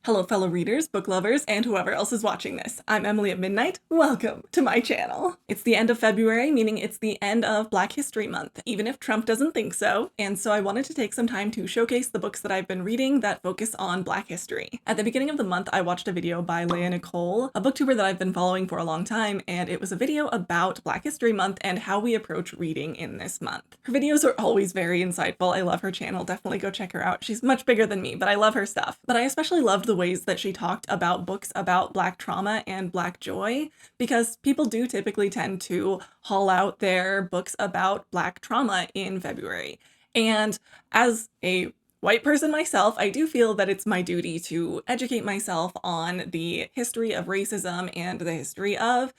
Hello fellow readers, book lovers, and whoever else is watching this. I'm Emily at Midnight. Welcome to my channel. It's the end of February, meaning it's the end of Black History Month, even if Trump doesn't think so. And so I wanted to take some time to showcase the books that I've been reading that focus on Black history. At the beginning of the month, I watched a video by Leah Cole, a booktuber that I've been following for a long time, and it was a video about Black History Month and how we approach reading in this month. Her videos are always very insightful. I love her channel. Definitely go check her out. She's much bigger than me, but I love her stuff. But I especially loved the ways that she talked about books about Black trauma and Black joy, because people do typically tend to haul out their books about Black trauma in February. And as a white person myself, I do feel that it's my duty to educate myself on the history of racism and the history of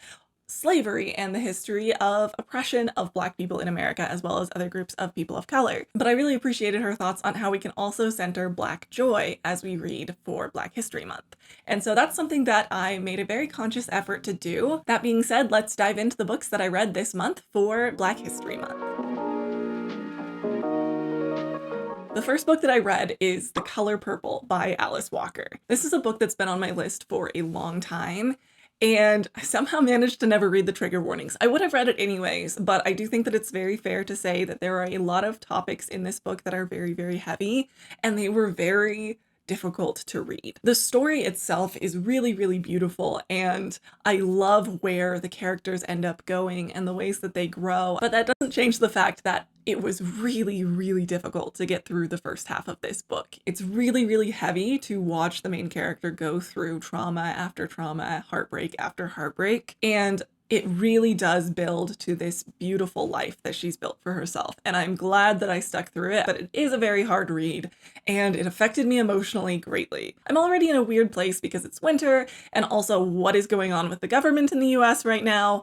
slavery and the history of oppression of Black people in America, as well as other groups of people of color. But I really appreciated her thoughts on how we can also center Black joy as we read for Black History Month. And so that's something that I made a very conscious effort to do. That being said, let's dive into the books that I read this month for Black History Month. The first book that I read is The Color Purple by Alice Walker. This is a book that's been on my list for a long time, and I somehow managed to never read the trigger warnings. I would have read it anyways, but I do think that it's very fair to say that there are a lot of topics in this book that are very, very heavy, and they were very difficult to read. The story itself is really, really beautiful, and I love where the characters end up going and the ways that they grow, but that doesn't change the fact that it was really, really difficult to get through the first half of this book. It's really, really heavy to watch the main character go through trauma after trauma, heartbreak after heartbreak, and it really does build to this beautiful life that she's built for herself. And I'm glad that I stuck through it, but it is a very hard read and it affected me emotionally greatly. I'm already in a weird place because it's winter and also what is going on with the government in the US right now.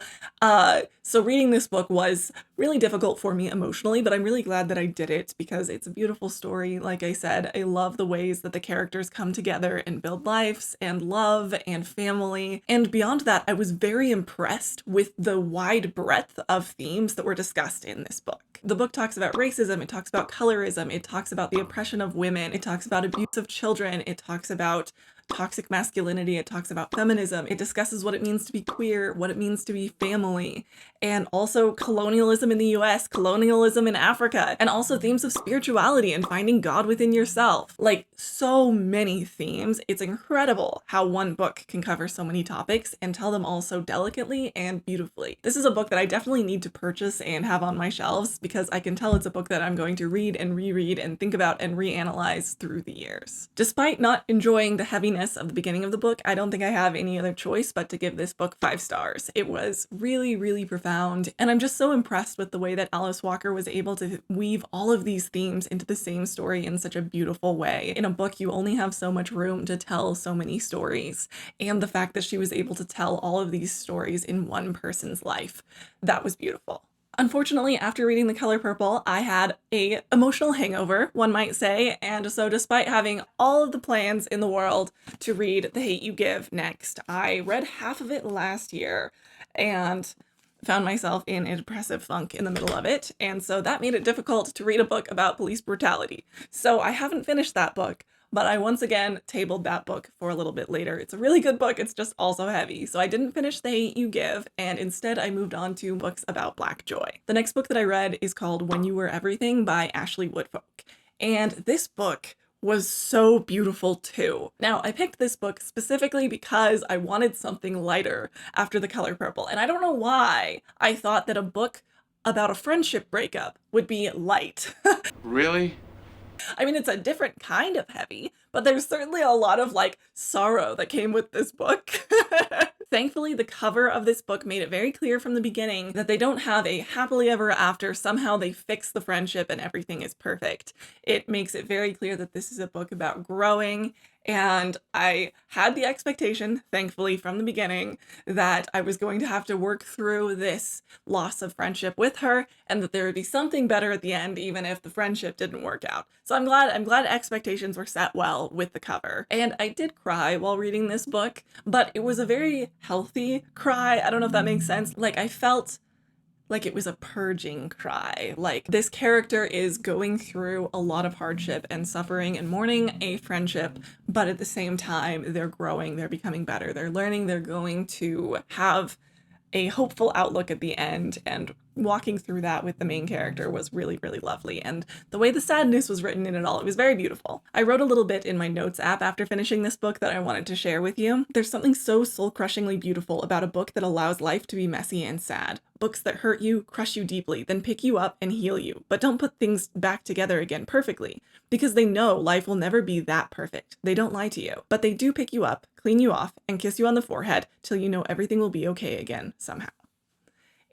So reading this book was really difficult for me emotionally, but I'm really glad that I did it because it's a beautiful story. Like I said, I love the ways that the characters come together and build lives and love and family. And beyond that, I was very impressed with the wide breadth of themes that were discussed in this book. The book talks about racism, it talks about colorism, it talks about the oppression of women, it talks about abuse of children, it talks about toxic masculinity, it talks about feminism, it discusses what it means to be queer, what it means to be family, and also colonialism in the US, colonialism in Africa, and also themes of spirituality and finding God within yourself. Like, so many themes. It's incredible how one book can cover so many topics and tell them all so delicately and beautifully. This is a book that I definitely need to purchase and have on my shelves because I can tell it's a book that I'm going to read and reread and think about and reanalyze through the years. Despite not enjoying the heaviness of the beginning of the book, I don't think I have any other choice but to give this book 5 stars. It was really, really profound, and I'm just so impressed with the way that Alice Walker was able to weave all of these themes into the same story in such a beautiful way. In a book, you only have so much room to tell so many stories, and the fact that she was able to tell all of these stories in one person's life, that was beautiful. Unfortunately, after reading The Color Purple, I had an emotional hangover, one might say, and so despite having all of the plans in the world to read The Hate U Give next, I read half of it last year and found myself in a depressive funk in the middle of it, and so that made it difficult to read a book about police brutality. So I haven't finished that book, but I once again tabled that book for a little bit later. It's a really good book, it's just also heavy. So I didn't finish The Hate U Give, and instead I moved on to books about Black joy. The next book that I read is called When You Were Everything by Ashley Woodfolk. And this book was so beautiful too. Now, I picked this book specifically because I wanted something lighter after The Color Purple, and I don't know why I thought that a book about a friendship breakup would be light. Really? I mean, it's a different kind of heavy, but there's certainly a lot of like sorrow that came with this book. Thankfully, the cover of this book made it very clear from the beginning that they don't have a happily ever after. Somehow they fix the friendship and everything is perfect. It makes it very clear that this is a book about growing, and I had the expectation, thankfully, from the beginning, that I was going to have to work through this loss of friendship with her, and that there would be something better at the end, even if the friendship didn't work out. So I'm glad expectations were set well with the cover. And I did cry while reading this book, but it was a very healthy cry. I don't know if that makes sense. Like, I felt like it was a purging cry. Like, this character is going through a lot of hardship and suffering and mourning a friendship, but at the same time, they're growing, they're becoming better, they're learning, they're going to have a hopeful outlook at the end, and walking through that with the main character was really, really lovely. And the way the sadness was written in it all, it was very beautiful. I wrote a little bit in my notes app after finishing this book that I wanted to share with you. There's something so soul-crushingly beautiful about a book that allows life to be messy and sad. Books that hurt you, crush you deeply, then pick you up and heal you, but don't put things back together again perfectly, because they know life will never be that perfect. They don't lie to you, but they do pick you up, clean you off, and kiss you on the forehead till you know everything will be okay again somehow.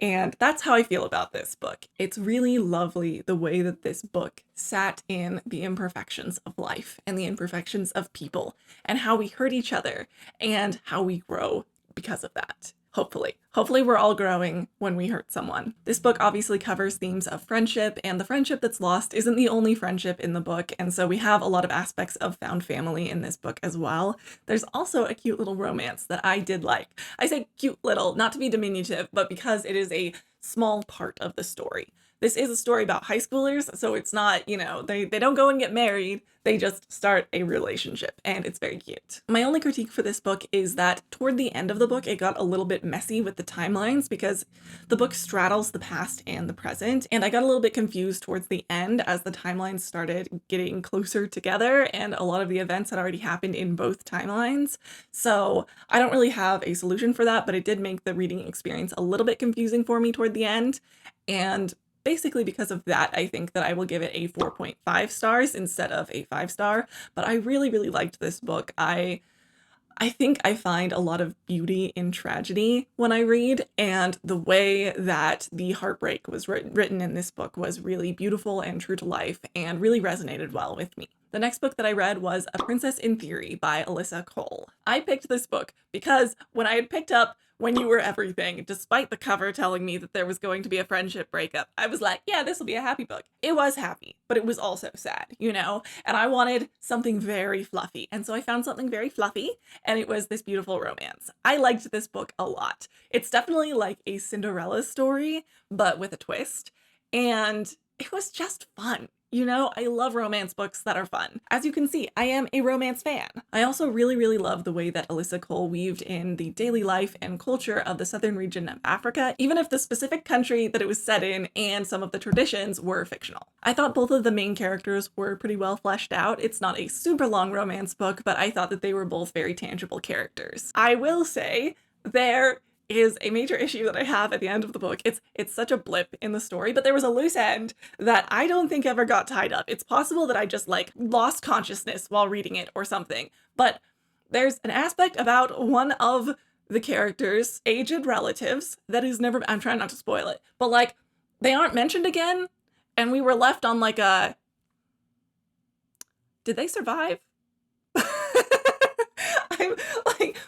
And that's how I feel about this book. It's really lovely the way that this book sat in the imperfections of life and the imperfections of people, and how we hurt each other and how we grow because of that. Hopefully we're all growing when we hurt someone. This book obviously covers themes of friendship, and the friendship that's lost isn't the only friendship in the book, and so we have a lot of aspects of found family in this book as well. There's also a cute little romance that I did like. I say cute little, not to be diminutive, but because it is a small part of the story. This is a story about high schoolers, so it's not, you know, they don't go and get married, they just start a relationship, and it's very cute. My only critique for this book is that toward the end of the book, it got a little bit messy with the timelines, because the book straddles the past and the present, and I got a little bit confused towards the end as the timelines started getting closer together, and a lot of the events had already happened in both timelines. So I don't really have a solution for that, but it did make the reading experience a little bit confusing for me toward the end, and basically because of that, I think that I will give it a 4.5 stars instead of a 5-star, but I really, really liked this book. I think I find a lot of beauty in tragedy when I read, and the way that the heartbreak was written in this book was really beautiful and true to life and really resonated well with me. The next book that I read was A Princess in Theory by Alyssa Cole. I picked this book because when I had picked up When You Were Everything, despite the cover telling me that there was going to be a friendship breakup, I was like, yeah, this will be a happy book. It was happy, but it was also sad, you know? And I wanted something very fluffy. And so I found something very fluffy, and it was this beautiful romance. I liked this book a lot. It's definitely like a Cinderella story, but with a twist. And it was just fun. You know, I love romance books that are fun. As you can see, I am a romance fan. I also really, really love the way that Alyssa Cole weaved in the daily life and culture of the southern region of Africa, even if the specific country that it was set in and some of the traditions were fictional. I thought both of the main characters were pretty well fleshed out. It's not a super long romance book, but I thought that they were both very tangible characters. I will say there is a major issue that I have at the end of the book. It's such a blip in the story, but there was a loose end that I don't think ever got tied up. It's possible that I just like lost consciousness while reading it or something, but there's an aspect about one of the characters' aged relatives that is never, I'm trying not to spoil it, but like they aren't mentioned again, and we were left on like a, did they survive? I'm like,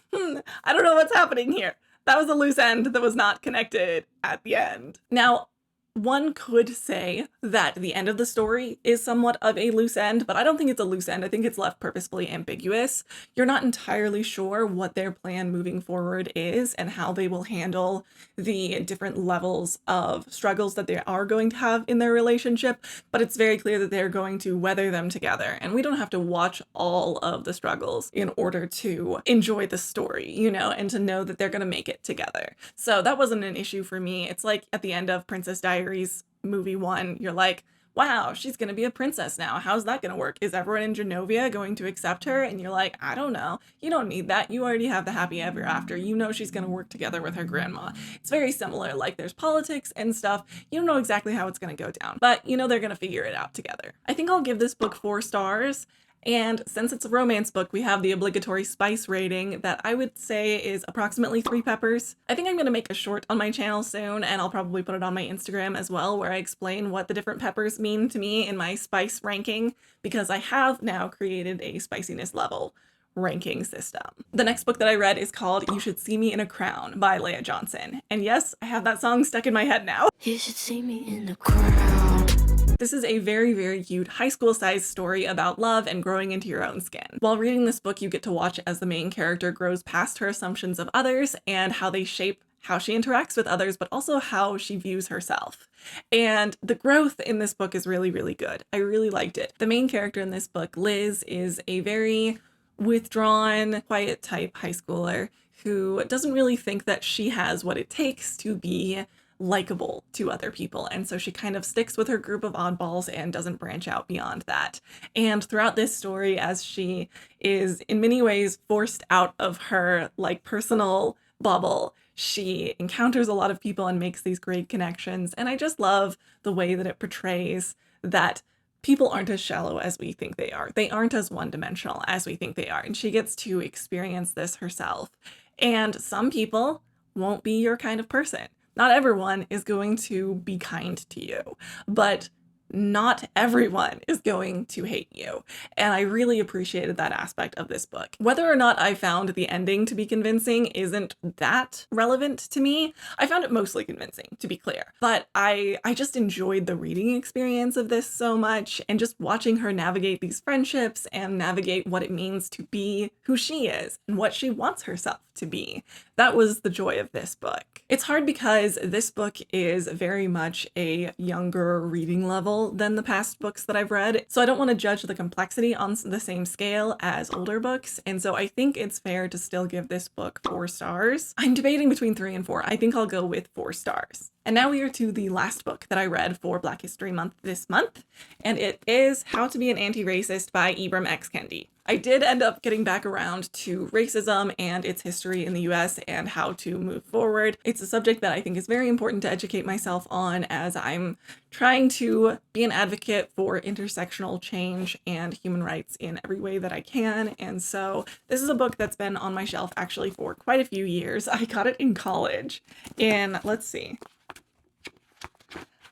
I don't know what's happening here. That was a loose end that was not connected at the end. Now, one could say that the end of the story is somewhat of a loose end, but I don't think it's a loose end. I think it's left purposefully ambiguous. You're not entirely sure what their plan moving forward is and how they will handle the different levels of struggles that they are going to have in their relationship, but it's very clear that they're going to weather them together. And we don't have to watch all of the struggles in order to enjoy the story, you know, and to know that they're going to make it together. So that wasn't an issue for me. It's like at the end of Princess Diaries movie 1, you're like, wow, she's gonna be a princess now. How's that gonna work? Is everyone in Genovia going to accept her? And you're like, I don't know. You don't need that. You already have the happy ever after. You know she's gonna work together with her grandma. It's very similar. Like there's politics and stuff. You don't know exactly how it's gonna go down, but you know they're gonna figure it out together. I think I'll give this book 4 stars. And since it's a romance book, we have the obligatory spice rating that I would say is approximately 3 peppers. I think I'm going to make a short on my channel soon, and I'll probably put it on my Instagram as well, where I explain what the different peppers mean to me in my spice ranking, because I have now created a spiciness level ranking system. The next book that I read is called You Should See Me in a Crown by Leah Johnson. And yes, I have that song stuck in my head now. You should see me in a crown. This is a very, very cute high school-sized story about love and growing into your own skin. While reading this book, you get to watch as the main character grows past her assumptions of others and how they shape how she interacts with others, but also how she views herself. And the growth in this book is really, really good. I really liked it. The main character in this book, Liz, is a very withdrawn, quiet type high schooler who doesn't really think that she has what it takes to be likable to other people. And so she kind of sticks with her group of oddballs and doesn't branch out beyond that. And throughout this story, as she is in many ways forced out of her like personal bubble, she encounters a lot of people and makes these great connections. And I just love the way that it portrays that people aren't as shallow as we think they are. They aren't as one-dimensional as we think they are. And she gets to experience this herself. And some people won't be your kind of person. Not everyone is going to be kind to you, but not everyone is going to hate you. And I really appreciated that aspect of this book. Whether or not I found the ending to be convincing isn't that relevant to me. I found it mostly convincing, to be clear. But I just enjoyed the reading experience of this so much, and just watching her navigate these friendships and navigate what it means to be who she is and what she wants herself to be. That was the joy of this book. It's hard because this book is very much a younger reading level than the past books that I've read, so I don't want to judge the complexity on the same scale as older books, and so I think it's fair to still give this book 4 stars. I'm debating between 3 and 4. I think I'll go with 4 stars. And now we are to the last book that I read for Black History Month this month, and it is How to Be an Anti-Racist by Ibram X. Kendi. I did end up getting back around to racism and its history in the US and how to move forward. It's a subject that I think is very important to educate myself on, as I'm trying to be an advocate for intersectional change and human rights in every way that I can. And so this is a book that's been on my shelf actually for quite a few years. I got it in college let's see.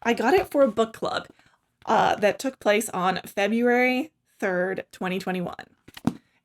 I got it for a book club that took place on February 3rd, 2021.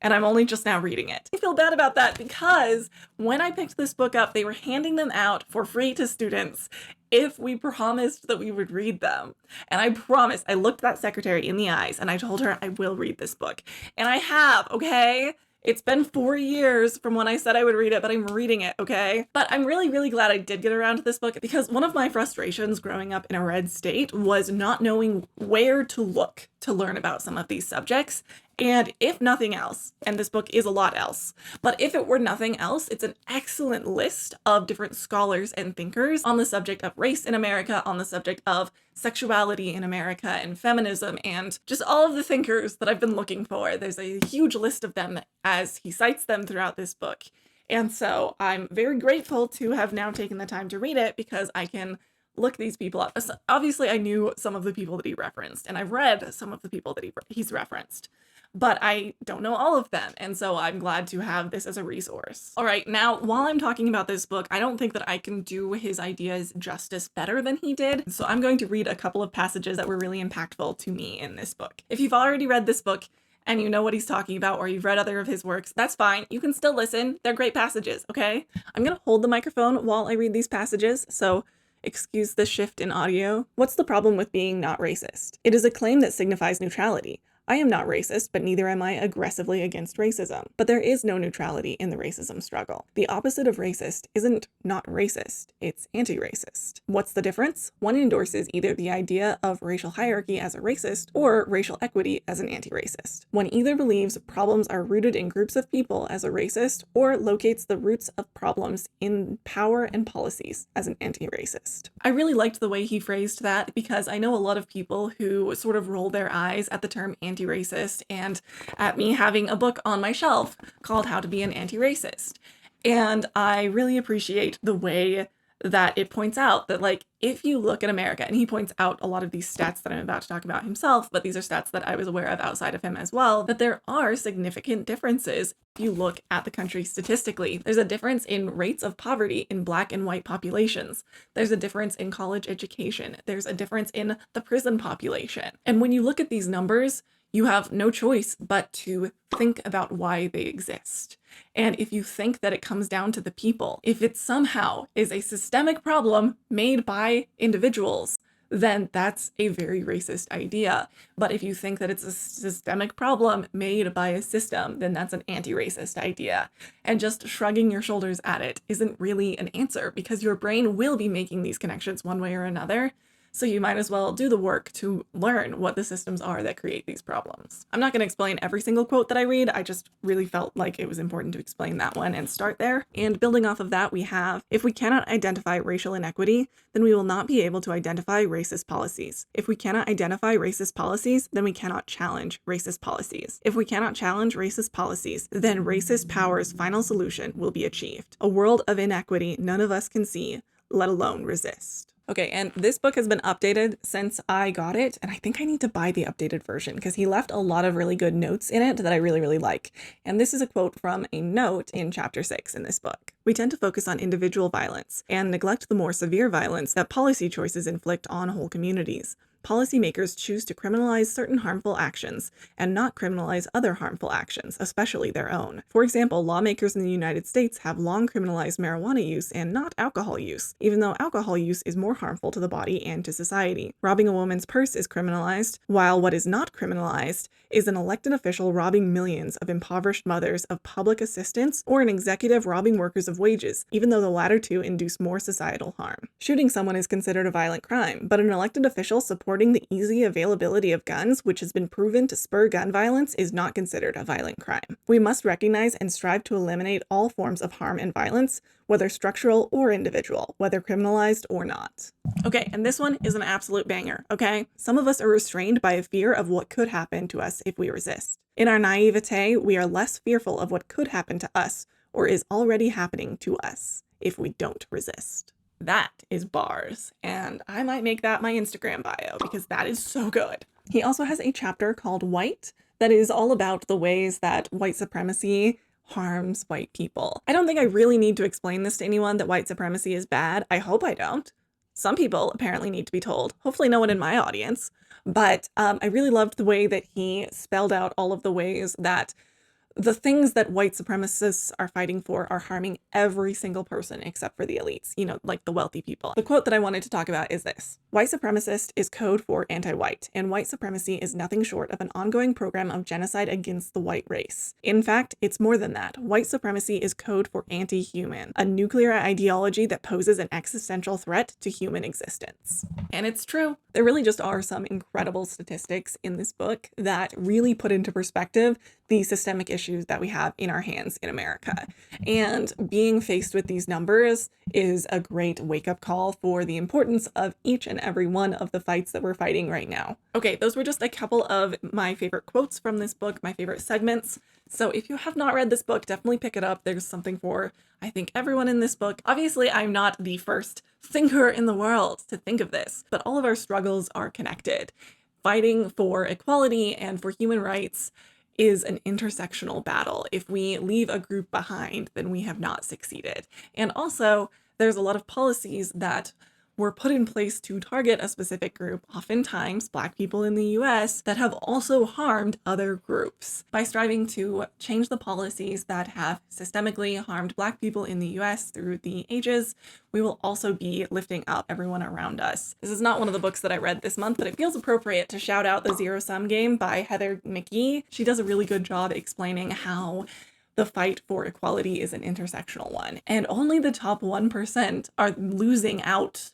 And I'm only just now reading it. I feel bad about that because when I picked this book up, they were handing them out for free to students if we promised that we would read them. And I promised, I looked that secretary in the eyes and I told her I will read this book. And I have, okay? It's been 4 years from when I said I would read it, but I'm reading it, okay? But I'm really, really glad I did get around to this book, because one of my frustrations growing up in a red state was not knowing where to look to learn about some of these subjects. And if nothing else, and this book is a lot else, but if it were nothing else, it's an excellent list of different scholars and thinkers on the subject of race in America, on the subject of sexuality in America and feminism, and just all of the thinkers that I've been looking for. There's a huge list of them as he cites them throughout this book. And so I'm very grateful to have now taken the time to read it, because I can look these people up. Obviously, I knew some of the people that he referenced, and I've read some of the people that he's referenced, but I don't know all of them, and so I'm glad to have this as a resource. All right, now, while I'm talking about this book, I don't think that I can do his ideas justice better than he did, so I'm going to read a couple of passages that were really impactful to me in this book. If you've already read this book and you know what he's talking about, or you've read other of his works, that's fine. You can still listen. They're great passages, okay? I'm gonna hold the microphone while I read these passages, so excuse the shift in audio. What's the problem with being not racist? It is a claim that signifies neutrality. I am not racist, but neither am I aggressively against racism. But there is no neutrality in the racism struggle. The opposite of racist isn't not racist, it's anti-racist. What's the difference? One endorses either the idea of racial hierarchy as a racist or racial equity as an anti-racist. One either believes problems are rooted in groups of people as a racist, or locates the roots of problems in power and policies as an anti-racist. I really liked the way he phrased that, because I know a lot of people who sort of roll their eyes at the term anti-racist and at me having a book on my shelf called How to Be an Anti-Racist. And I really appreciate the way that it points out that, like, if you look at America, and he points out a lot of these stats that I'm about to talk about himself, but these are stats that I was aware of outside of him as well, that there are significant differences if you look at the country statistically. There's a difference in rates of poverty in Black and white populations. There's a difference in college education. There's a difference in the prison population. And when you look at these numbers, you have no choice but to think about why they exist. And if you think that it comes down to the people, if it somehow is a systemic problem made by individuals, then that's a very racist idea. But if you think that it's a systemic problem made by a system, then that's an anti-racist idea. And just shrugging your shoulders at it isn't really an answer, because your brain will be making these connections one way or another. So you might as well do the work to learn what the systems are that create these problems. I'm not going to explain every single quote that I read. I just really felt like it was important to explain that one and start there. And building off of that, we have, if we cannot identify racial inequity, then we will not be able to identify racist policies. If we cannot identify racist policies, then we cannot challenge racist policies. If we cannot challenge racist policies, then racist power's final solution will be achieved. A world of inequity none of us can see, let alone resist. Okay, and this book has been updated since I got it, and I think I need to buy the updated version because he left a lot of really good notes in it that I really, really like. And this is a quote from a note in chapter 6 in this book. We tend to focus on individual violence and neglect the more severe violence that policy choices inflict on whole communities. Policymakers choose to criminalize certain harmful actions and not criminalize other harmful actions, especially their own. For example, lawmakers in the United States have long criminalized marijuana use and not alcohol use, even though alcohol use is more harmful to the body and to society. Robbing a woman's purse is criminalized, while what is not criminalized is an elected official robbing millions of impoverished mothers of public assistance or an executive robbing workers of wages, even though the latter two induce more societal harm. Shooting someone is considered a violent crime, but an elected official supporting the easy availability of guns, which has been proven to spur gun violence, is not considered a violent crime. We must recognize and strive to eliminate all forms of harm and violence, whether structural or individual, whether criminalized or not. Okay, and this one is an absolute banger, okay? Some of us are restrained by a fear of what could happen to us if we resist. In our naivete, we are less fearful of what could happen to us or is already happening to us if we don't resist. That is bars, and I might make that my Instagram bio because that is so good. He also has a chapter called White that is all about the ways that white supremacy harms white people. I don't think I really need to explain this to anyone that white supremacy is bad. I hope I don't. Some people apparently need to be told, hopefully no one in my audience, but I really loved the way that he spelled out all of the ways that the things that white supremacists are fighting for are harming every single person except for the elites, you know, like the wealthy people. The quote that I wanted to talk about is this: white supremacist is code for anti-white, and white supremacy is nothing short of an ongoing program of genocide against the white race. In fact, it's more than that. White supremacy is code for anti-human, a nuclear ideology that poses an existential threat to human existence. And it's true. There really just are some incredible statistics in this book that really put into perspective the systemic issues that we have in our hands in America. And being faced with these numbers is a great wake-up call for the importance of each and every one of the fights that we're fighting right now. Okay, those were just a couple of my favorite quotes from this book, my favorite segments. So if you have not read this book, definitely pick it up. There's something for, I think, everyone in this book. Obviously, I'm not the first thinker in the world to think of this, but all of our struggles are connected. Fighting for equality and for human rights is an intersectional battle. If we leave a group behind, then we have not succeeded. And also, there's a lot of policies that were put in place to target a specific group, oftentimes Black people in the US, that have also harmed other groups. By striving to change the policies that have systemically harmed Black people in the US through the ages, we will also be lifting up everyone around us. This is not one of the books that I read this month, but it feels appropriate to shout out The Zero Sum Game by Heather McGhee. She does a really good job explaining how the fight for equality is an intersectional one, and only the top 1% are losing out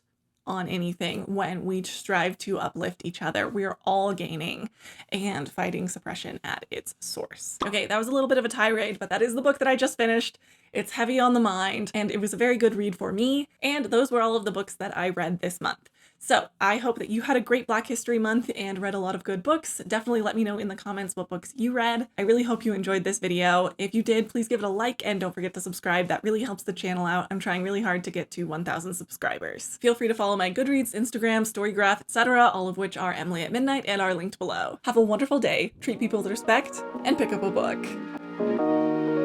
on anything when we strive to uplift each other. We are all gaining and fighting suppression at its source. Okay, that was a little bit of a tirade, but that is the book that I just finished. It's heavy on the mind, and it was a very good read for me, and those were all of the books that I read this month. So I hope that you had a great Black History Month and read a lot of good books. Definitely let me know in the comments what books you read. I really hope you enjoyed this video. If you did, please give it a like and don't forget to subscribe. That really helps the channel out. I'm trying really hard to get to 1,000 subscribers. Feel free to follow my Goodreads, Instagram, Storygraph, etc., all of which are Emily at Midnight and are linked below. Have a wonderful day, treat people with respect, and pick up a book.